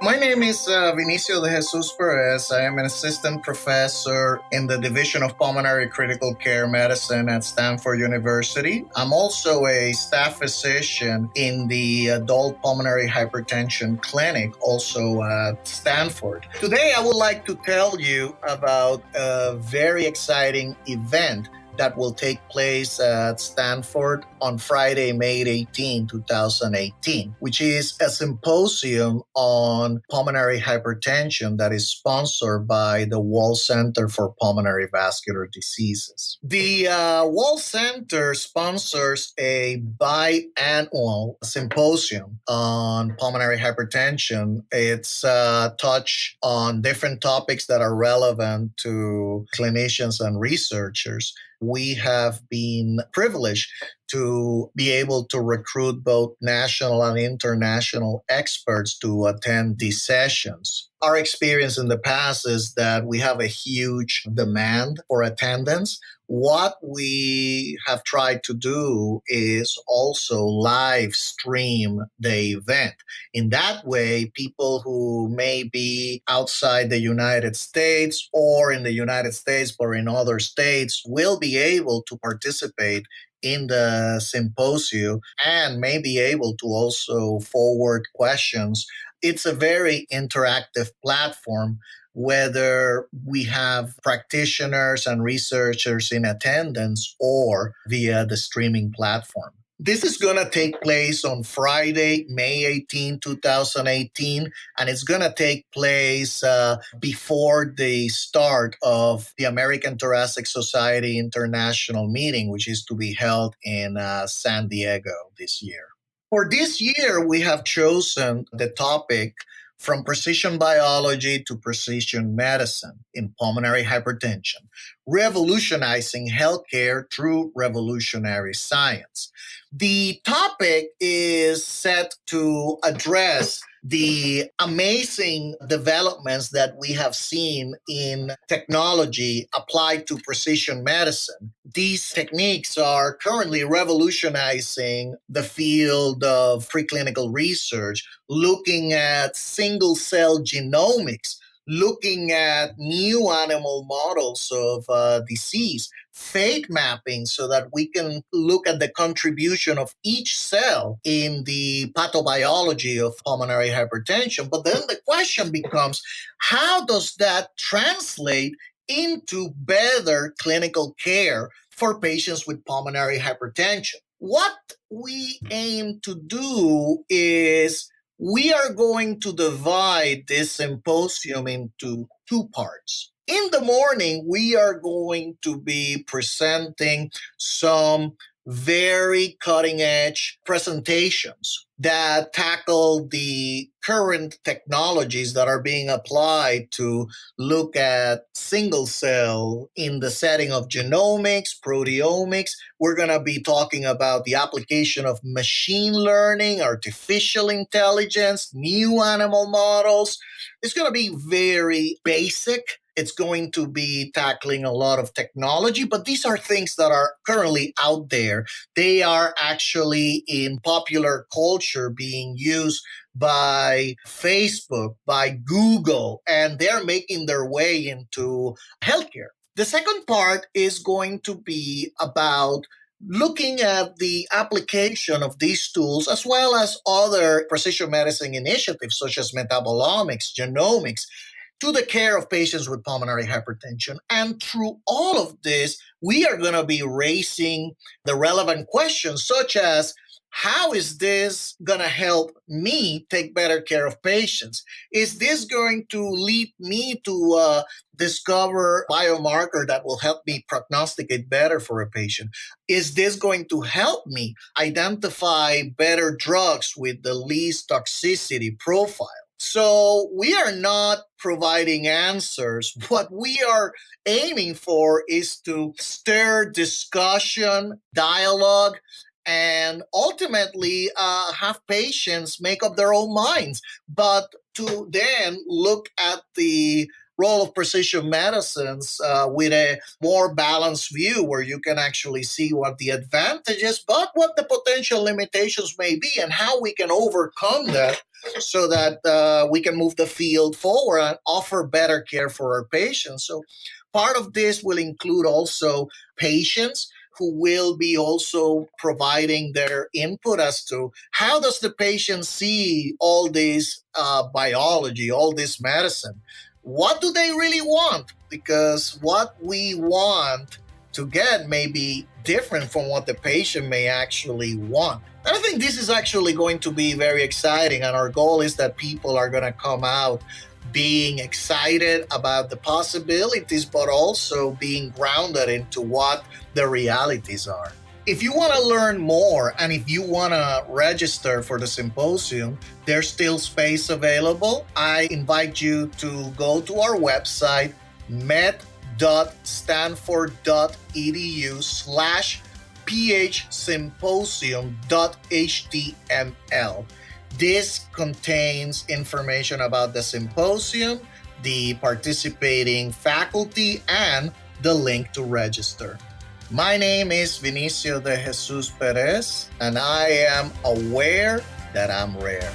My name is Vinicio de Jesus Perez. I am an assistant professor in the Division of Pulmonary Critical Care Medicine at Stanford University. I'm also a staff physician in the Adult Pulmonary Hypertension Clinic, also at Stanford. Today, I would like to tell you about a very exciting event that will take place at Stanford on Friday, May 18, 2018, which is a symposium on pulmonary hypertension that is sponsored by the Wall Center for Pulmonary Vascular Diseases. The Wall Center sponsors a biannual symposium on pulmonary hypertension. It's touch on different topics that are relevant to clinicians and researchers. We have been privileged to be able to recruit both national and international experts to attend these sessions. Our experience in the past is that we have a huge demand for attendance. What we have tried to do is also live stream the event. In that way, people who may be outside the United States or in the United States or in other states will be able to participate in the symposium and may be able to also forward questions. It's a very interactive platform, whether we have practitioners and researchers in attendance or via the streaming platform. This is going to take place on Friday, May 18, 2018, and it's going to take place before the start of the American Thoracic Society International meeting, which is to be held in San Diego this year. For this year, we have chosen the topic from precision biology to precision medicine in pulmonary hypertension, revolutionizing healthcare through revolutionary science. The topic is set to address the amazing developments that we have seen in technology applied to precision medicine. These techniques are currently revolutionizing the field of preclinical research, looking at single cell genomics, looking at new animal models of disease, fate mapping, so that we can look at the contribution of each cell in the pathobiology of pulmonary hypertension. But then the question becomes, how does that translate into better clinical care for patients with pulmonary hypertension? What we aim to do is we are going to divide this symposium into two parts. In the morning, we are going to be presenting some very cutting edge presentations that tackle the current technologies that are being applied to look at single cell in the setting of genomics, proteomics. We're going to be talking about the application of machine learning, artificial intelligence, new animal models. It's going to be very basic. It's going to be tackling a lot of technology, but these are things that are currently out there. They are actually in popular culture being used by Facebook, by Google, and they're making their way into healthcare. The second part is going to be about looking at the application of these tools as well as other precision medicine initiatives such as metabolomics, genomics, to the care of patients with pulmonary hypertension. And through all of this, we are going to be raising the relevant questions such as, how is this going to help me take better care of patients? Is this going to lead me to discover a biomarker that will help me prognosticate better for a patient? Is this going to help me identify better drugs with the least toxicity profile? So we are not providing answers. What we are aiming for is to stir discussion, dialogue, and ultimately have patients make up their own minds, but to then look at the role of precision medicines with a more balanced view where you can actually see what the advantages, but what the potential limitations may be and how we can overcome that so that we can move the field forward and offer better care for our patients. So part of this will include also patients who will be also providing their input as to how does the patient see all this biology, all this medicine. What do they really want? Because what we want to get may be different from what the patient may actually want. And I think this is actually going to be very exciting. And our goal is that people are going to come out being excited about the possibilities, but also being grounded into what the realities are. If you want to learn more and if you want to register for the symposium, there's still space available. I invite you to go to our website, med.stanford.edu/phsymposium.html. This contains information about the symposium, the participating faculty, and the link to register. My name is Vinicio de Jesus Perez, and I am aware that I'm rare.